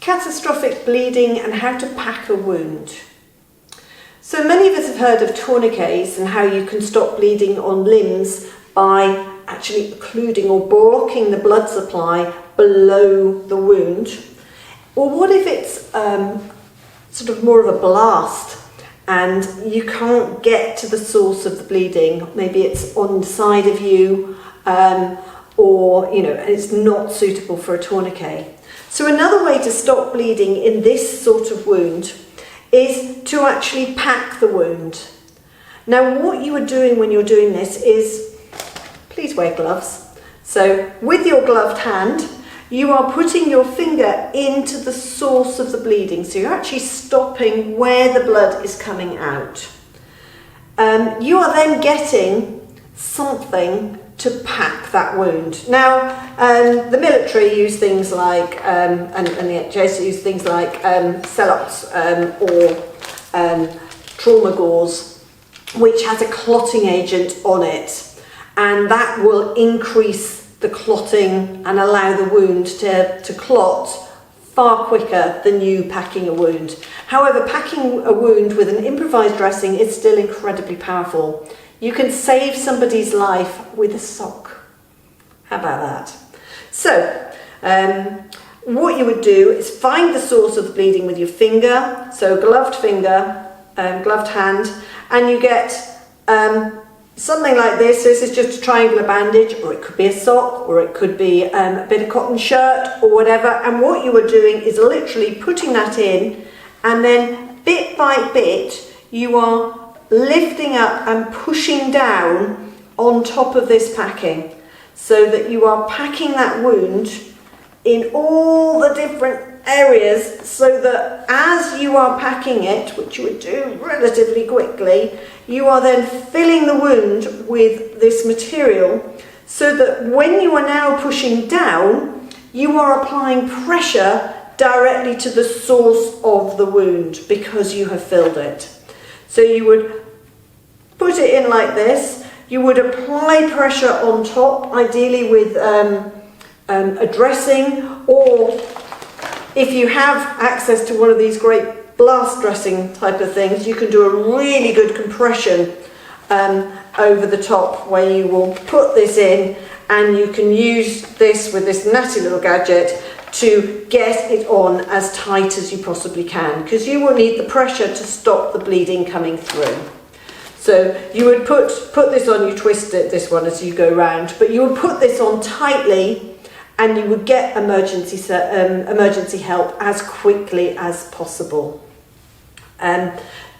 catastrophic bleeding and how to pack a wound. So many of us have heard of tourniquets and how you can stop bleeding on limbs by actually occluding or blocking the blood supply below the wound. Or what if it's sort of more of a blast and you can't get to the source of the bleeding? Maybe it's on the side of you, or it's not suitable for a tourniquet. So another way to stop bleeding in this sort of wound is to actually pack the wound. Now what you are doing when you're doing this is, please wear gloves. So with your gloved hand, you are putting your finger into the source of the bleeding. So you're actually stopping where the blood is coming out. You are then getting something to pack that wound. Now, the military use things like, and the NHS use things like Celox or trauma gauze, which has a clotting agent on it, and that will increase the clotting and allow the wound to clot far quicker than you packing a wound. However, packing a wound with an improvised dressing is still incredibly powerful. You can save somebody's life with a sock. How about that? So, what you would do is find the source of the bleeding with your finger, so gloved finger, gloved hand, and you get something like this. This is just a triangular bandage, or it could be a sock, or it could be a bit of cotton shirt, or whatever. And what you are doing is literally putting that in, and then bit by bit, you are lifting up and pushing down on top of this packing, so that you are packing that wound in all the different areas, so that as you are packing it, which you would do relatively quickly, you are then filling the wound with this material, so that when you are now pushing down, you are applying pressure directly to the source of the wound because you have filled it. So you would put it in like this, you would apply pressure on top, ideally with a dressing, or if you have access to one of these great blast dressing type of things, you can do a really good compression over the top, where you will put this in, and you can use this with this natty little gadget to get it on as tight as you possibly can, because you will need the pressure to stop the bleeding coming through. So you would put this on, you twist it, this one, as you go round, but you would put this on tightly, and you would get emergency help as quickly as possible.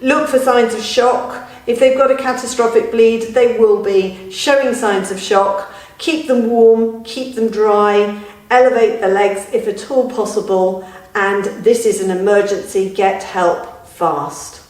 Look for signs of shock. If they've got a catastrophic bleed, they will be showing signs of shock. Keep them warm, keep them dry, elevate the legs if at all possible, and this is an emergency, get help fast.